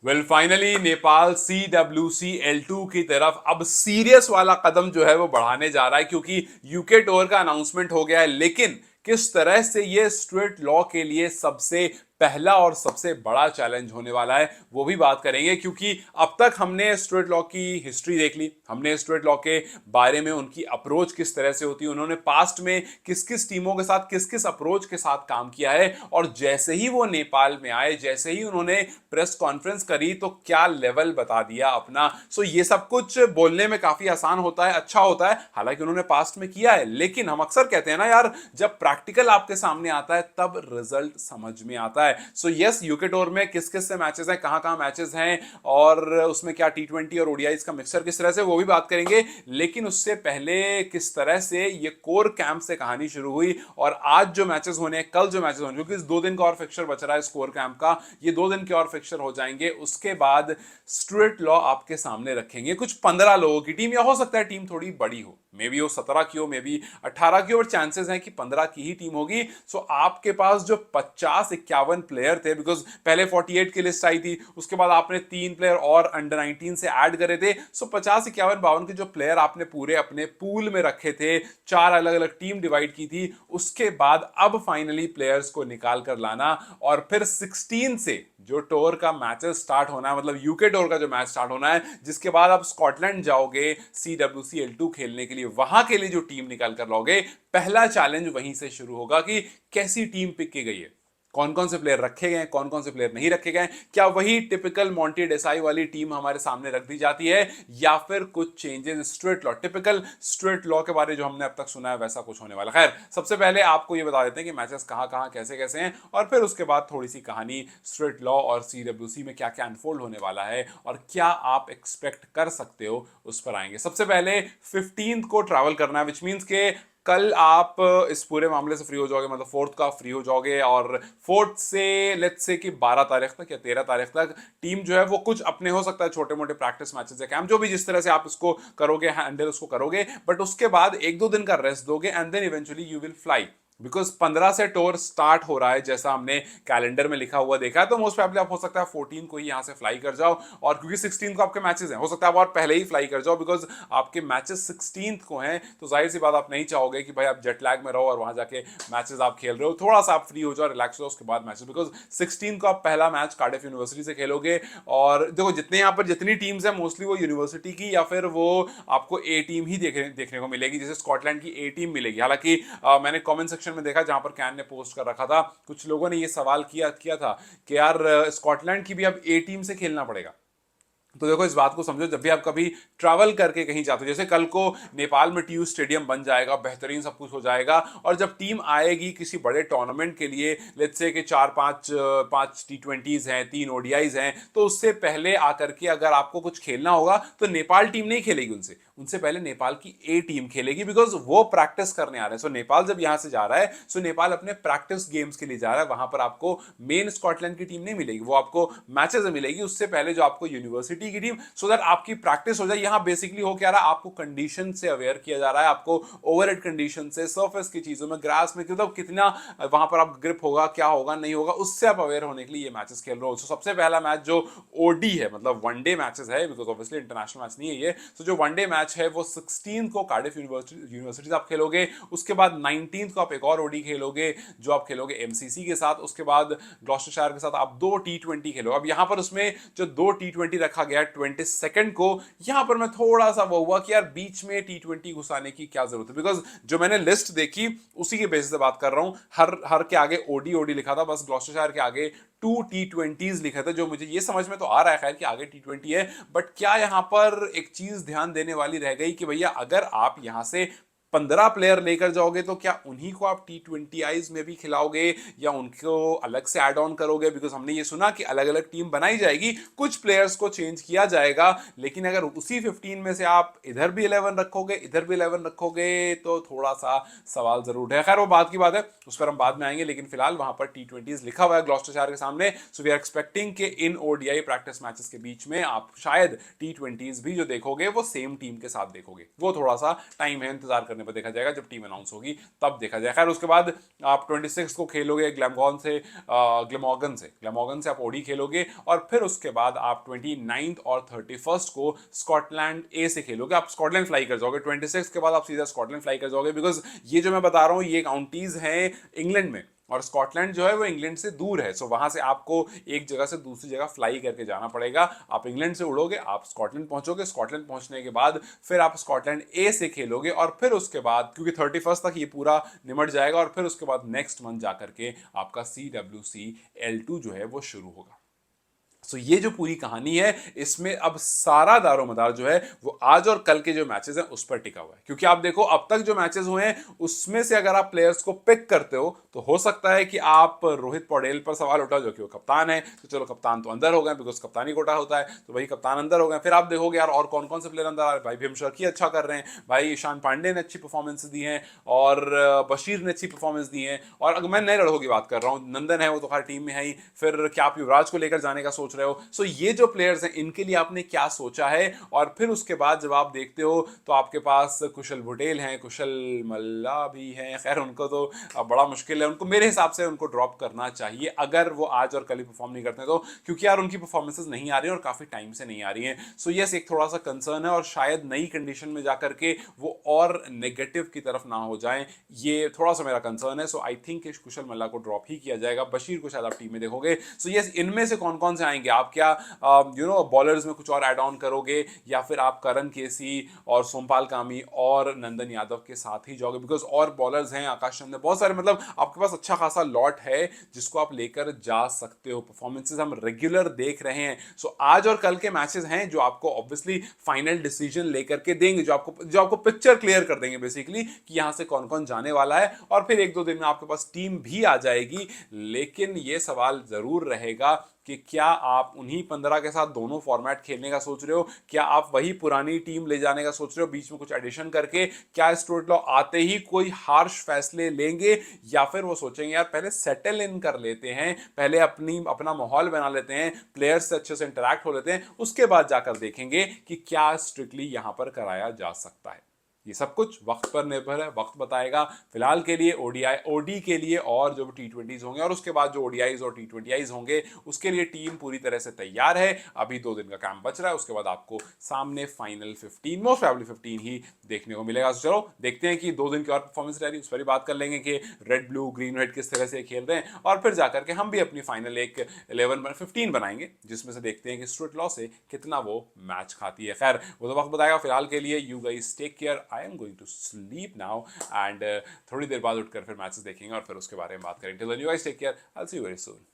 Well finally Nepal CWC L2 की तरफ अब सीरियस वाला कदम जो है वो बढ़ाने जा रहा है, क्योंकि यूके टूर का अनाउंसमेंट हो गया है। लेकिन किस तरह से ये स्ट्रेट लॉ के लिए सबसे पहला और सबसे बड़ा चैलेंज होने वाला है वो भी बात करेंगे, क्योंकि अब तक हमने स्ट्रेट लॉ की हिस्ट्री देख ली, हमने स्ट्रेट लॉ के बारे में उनकी अप्रोच किस तरह से होती है, उन्होंने पास्ट में किस किस टीमों के साथ किस किस अप्रोच के साथ काम किया है, और जैसे ही वो नेपाल में आए, जैसे ही उन्होंने प्रेस कॉन्फ्रेंस करी तो क्या लेवल बता दिया अपना। सो ये सब कुछ बोलने में काफी आसान होता है, अच्छा होता है, हालांकि उन्होंने पास्ट में किया है, लेकिन हम अक्सर कहते हैं ना यार, जब प्रैक्टिकल आपके सामने आता है तब रिजल्ट समझ में आता है। सो यस, यूके टूर में किस किस से मैचेस हैं, कहां कहां मैचेस हैं, और उसमें क्या T20 और ओडीआई का मिक्सचर किस तरह से, वो भी बात करेंगे। लेकिन उससे पहले किस तरह से ये कोर कैंप से कहानी शुरू हुई, और आज जो मैचेस होने हैं, कल जो मैचेस होने, क्योंकि 2 दिन का और फिक्सचर बच रहा है स्कोर कैंप का, ये 2 दिन के और फिक्सचर हो जाएंगे, उसके बाद स्ट्रेट लॉ आपके सामने रखेंगे कुछ 15 लोगों की टीम, या हो सकता है टीम थोड़ी बड़ी हो, मे बी वो 17 की हो, मे बी 18 की हो, और चांसेस हैं कि 15 की ही टीम होगी। सो आपके पास जो 50-51 प्लेयर थे, बिकॉज पहले 48 की लिस्ट आई थी, उसके बाद आपने 3 प्लेयर और अंडर 19 से ऐड करे थे, सो 50-51-52 के जो प्लेयर आपने पूरे अपने पूल में रखे थे, 4 अलग अलग टीम डिवाइड की थी, उसके बाद अब फाइनली प्लेयर्स को निकाल कर लाना, और फिर 16 से जो टूर का मैचेस स्टार्ट होना है, मतलब यूके टूर का जो मैच स्टार्ट होना है, जिसके बाद आप स्कॉटलैंड जाओगे CWC L2 खेलने के लिए, वहां के लिए जो टीम निकाल कर लाओगे, पहला चैलेंज वहीं से शुरू होगा कि कैसी टीम पिक की गई है, कौन कौन से प्लेयर रखे गए, कौन कौन से प्लेयर नहीं रखे गए, क्या वही टिपिकल मॉन्टी डेसाई वाली टीम हमारे सामने रख दी जाती है, या फिर कुछ changes, straight law, typical straight law के बारे जो हमने अब तक सुना है वैसा कुछ होने वाला। खैर, सबसे पहले आपको ये बता देते हैं कि मैचेस कहां कहां कैसे कैसे हैं, और फिर उसके बाद थोड़ी सी कहानी स्ट्रेट लॉ और CWC में क्या क्या अनफोल्ड होने वाला है, और क्या आप एक्सपेक्ट कर सकते हो, उस पर आएंगे। सबसे पहले 15 को ट्रैवल करना है, विच मीन्स के कल आप इस पूरे मामले से फ्री हो जाओगे, मतलब 4th का फ्री हो जाओगे, और 4th से लेट्स से कि 12 तारीख तक या 13 तारीख तक टीम जो है वो कुछ अपने, हो सकता है छोटे मोटे प्रैक्टिस मैचेस या कैंप, जो भी जिस तरह से आप इसको करोगे हैंडल उसको करोगे, बट उसके बाद 1-2 दिन का रेस्ट दोगे, and then eventually you will fly, because 15 से टूर स्टार्ट हो रहा है जैसा हमने कैलेंडर में लिखा हुआ देखा है, तो मोस्ट प्रॉब्ली आप हो सकता है 14 को ही यहां से फ्लाई कर जाओ, और क्योंकि 16 को आपके मैचेस हैं, हो सकता है आप और पहले ही फ्लाई कर जाओ, बिकॉज आपके मैचेस 16 को हैं, तो जाहिर सी बात आप नहीं चाहोगे कि भाई आप जेट लैग में रहो और वहां जाके मैचेस आप खेल रहे हो, थोड़ा सा आप फ्री हो जाओ, रिलैक्स हो उसके बाद मैचेस, बिकॉज 16 को आप पहला मैच कार्डिफ यूनिवर्सिटी से खेलोगे, और देखो जितने यहाँ पर जितनी टीम्स हैं मोस्टली वो यूनिवर्सिटी की, या फिर वो आपको ए टीम ही देखने को मिलेगी, जैसे स्कॉटलैंड की ए टीम मिलेगी। हालांकि मैंने कमेंट सेक्शन में देखा जहां पर कैन ने पोस्ट कर रखा था, कुछ लोगों ने ये सवाल किया किया था कि यार स्कॉटलैंड की भी अब ए टीम से खेलना पड़ेगा। तो देखो, इस बात को समझो, जब भी आप कभी ट्रैवल करके कहीं जाते हो, जैसे कल को नेपाल में TU स्टेडियम बन जाएगा, बेहतरीन सब कुछ हो जाएगा, और जब टीम आएगी किसी बड़े टूर्नामेंट के लिए, लेट्स से कि 4-5 T20s हैं, 3 ODIs हैं, तो उससे पहले आकर के अगर आपको कुछ खेलना होगा तो नेपाल टीम नहीं खेलेगी, उनसे उनसे पहले नेपाल की ए टीम खेलेगी, बिकॉज वो प्रैक्टिस करने आ रहे हैं। सो नेपाल जब यहां से जा रहा है, सो नेपाल अपने प्रैक्टिस गेम्स के लिए जा रहा है, वहां पर आपको मेन स्कॉटलैंड की टीम नहीं मिलेगी, वो आपको मैचेस में मिलेगी, उससे पहले जो आपको यूनिवर्सिटी की टीम, सो दैट आपकी प्रैक्टिस हो जाए। यहां बेसिकली हो क्या रहा है, आपको कंडीशन से अवेयर किया जा रहा है, आपको ओवरहेड कंडीशन से, सर्फेस की चीजों में, ग्रास में, मतलब कितना वहां पर आप ग्रिप होगा, क्या होगा नहीं होगा, उससे आप अवेयर होने के लिए ये मैचेस खेल रहे हो। सो सबसे पहला मैच जो ओडी है, मतलब वनडे मैचेस है, बिकॉज ऑब्वियसली इंटरनेशनल मैच नहीं है ये, तो जो वनडे मैच है वो 16 को कार्डिफ यूनिवर्सिटी आप खेलोगे, उसके बाद 19 को आप एक और ओडी खेलोगे जो आप खेलोगे MCC के साथ, उसके बाद ग्लॉस्टरशायर के साथ आप 2 T20 खेलो। अब यहां पर उसमें जो 2 T20 रखा गया 22 को, यहां पर मैं थोड़ा सा वो हुआ कि यार बीच में T20 घुसाने की क्या जरूरत है, बिकॉज जो मैंने लिस्ट देखी उसी के बेसिस से बात कर रहा हूं, हर के आगे ओडी लिखा था, बस ग्लॉस्टरशायर के आगे 2 T20s लिखे थे, जो मुझे ये समझ में तो आ रहा है खैर कि आगे T20 है, बट क्या यहां पर एक चीज ध्यान देने वाली रह गई कि भैया अगर आप यहां से 15 प्लेयर लेकर जाओगे तो क्या उन्हीं को आप T20Is में भी खिलाओगे, या उनको अलग से ऐड ऑन करोगे, बिकॉज हमने ये सुना कि अलग अलग टीम बनाई जाएगी, कुछ प्लेयर्स को चेंज किया जाएगा, लेकिन अगर उसी 15 में से आप इधर भी 11 रखोगे, इधर भी 11 रखोगे, तो थोड़ा सा सवाल जरूर है। खैर, वो बात की बात है, उस पर हम बाद में आएंगे, लेकिन फिलहाल वहां पर T20s लिखा हुआ है ग्लॉस्टरशायर के सामने, सो वी आर एक्सपेक्टिंग कि इन ODI प्रैक्टिस मैचेस के बीच में आप शायद T20s भी जो देखोगे वो सेम टीम के साथ देखोगे, वो थोड़ा सा टाइम है, इंतजार करने पर देखा जाएगा, जब टीम अनाउंस होगी तब देखा जाएगा। खैर उसके बाद आप 26 को खेलोगे ग्लैमॉगन से आप ओडी खेलोगे, और फिर उसके बाद आप 29 और 31 को स्कॉटलैंड ए से खेलोगे। आप स्कॉटलैंड फ्लाई कर जाओगे 26 के बाद, आप सीधा स्कॉटलैंड फ्लाई कर जाओगे, बिकॉज ये जो मैं बता रहा हूँ ये काउंटीज हैं इंग्लैंड में, और स्कॉटलैंड जो है वो इंग्लैंड से दूर है। सो वहां से आपको एक जगह से दूसरी जगह फ्लाई करके जाना पड़ेगा। आप इंग्लैंड से उड़ोगे, आप स्कॉटलैंड पहुंचोगे, स्कॉटलैंड पहुंचने के बाद फिर आप स्कॉटलैंड ए से खेलोगे, और फिर उसके बाद क्योंकि 31 तक ये पूरा निमट जाएगा, और फिर उसके बाद नेक्स्ट मंथ जाकर के आपका CWC L2 जो है वो शुरू होगा। सो ये जो पूरी कहानी है, इसमें अब सारा दारोमदार जो है वो आज और कल के जो मैचेस हैं उस पर टिका हुआ है। क्योंकि आप देखो अब तक जो मैचेस हुए हैं उसमें से अगर आप प्लेयर्स को पिक करते हो तो हो सकता है कि आप रोहित पौडेल पर सवाल उठाओ, जो कि वो कप्तान है, तो चलो कप्तान तो अंदर हो गए बिकॉज कप्तानी कोटा होता है, तो भाई कप्तान अंदर हो गए। फिर आप देखोगे यार और कौन कौन से प्लेयर अंदर आ रहे हैं, भाई भीम शर्की अच्छा कर रहे हैं, भाई ईशान पांडे ने अच्छी परफॉर्मेंस दी है, और बशीर ने अच्छी परफॉर्मेंस दी है, और अगर मैं नए लड़कों की बात कर रहा हूँ, नंदन है वो तो हर टीम में है ही, फिर क्या आप युवराज को लेकर जाने का सोच रहे हो? सो ये जो प्लेयर्स हैं इनके लिए आपने क्या सोचा है? और फिर उसके बाद जब आप देखते हो तो आपके पास कुशल बुटेल हैं, कुशल मल्ला भी हैं, खैर उनको तो बड़ा मुश्किल है, उनको मेरे हिसाब से उनको ड्रॉप करना चाहिए अगर वो आज और कल ही परफॉर्म नहीं करते तो, क्योंकि यार उनकी परफॉर्मेंसेज नहीं आ रही है और काफी टाइम से नहीं आ रही हैं। सो यस, एक थोड़ा सा कंसर्न है, और शायद नई कंडीशन में जाकर के वो और नेगेटिव की तरफ ना हो जाए, ये थोड़ा सा मेरा कंसर्न है। सो आई थिंक कुशल मल्ला को ड्रॉप ही किया जाएगा, बशीर को शायद आप टीम में देखोगे। सो यस, इनमें से कौन कौन से आएंगे? आप क्या बॉलर्स में कुछ और ऐड ऑन करोगे, या फिर आप करण केसी और सोमपाल कामी और नंदन यादव के साथ ही जाओगे? बिकॉज और बॉलर्स हैं, आकाश चंद, बहुत सारे, मतलब आपके पास अच्छा खासा लॉट है जिसको आप लेकर जा सकते हो। परफॉर्मेंसेस हम रेगुलर देख रहे हैं। सो आज और कल के मैचेस हैं जो आपको ऑब्वियसली फाइनल डिसीजन लेकर के देंगे, जो आपको पिक्चर क्लियर कर देंगे बेसिकली कि यहां से कौन कौन जाने वाला है, और फिर एक दो दिन में आपके पास टीम भी आ जाएगी। लेकिन ये सवाल जरूर रहेगा कि क्या आप उन्हीं 15 के साथ दोनों फॉर्मेट खेलने का सोच रहे हो? क्या आप वही पुरानी टीम ले जाने का सोच रहे हो बीच में कुछ एडिशन करके? क्या स्टुअर्ट लॉ आते ही कोई हार्श फैसले लेंगे, या फिर वो सोचेंगे यार पहले सेटल इन कर लेते हैं, पहले अपना माहौल बना लेते हैं, प्लेयर्स से अच्छे से इंटरैक्ट हो लेते हैं, उसके बाद जाकर देखेंगे कि क्या स्ट्रिक्टली यहां पर कराया जा सकता है? ये सब कुछ वक्त पर निर्भर है, वक्त बताएगा। फिलहाल के लिए ओडी के लिए और जो T20s होंगे, और उसके बाद जो ODIs और T20Is होंगे उसके लिए टीम पूरी तरह से तैयार है। अभी 2 दिन का काम बच रहा है, उसके बाद आपको सामने फाइनल 15, मोस्ट प्रोबेबली 15 ही देखने को मिलेगा। तो चलो देखते हैं कि 2 दिन की और परफॉर्मेंस रह रही, उस पर ही बात कर लेंगे कि रेड ब्लू ग्रीन रेड किस तरह से खेल रहे हैं, और फिर जाकर के हम भी अपनी फाइनल एक 15 बनाएंगे जिसमें से देखते हैं कि स्टुअर्ट लॉ से कितना वो मैच खाती है। खैर वो तो वक्त बताएगा। फिलहाल के लिए you guys take care, I am going to sleep now, and थोड़ी देर बाद उठकर फिर मैचेस देखेंगे और फिर उसके बारे में बात करेंगे। Till then you guys take care, I will see you very soon.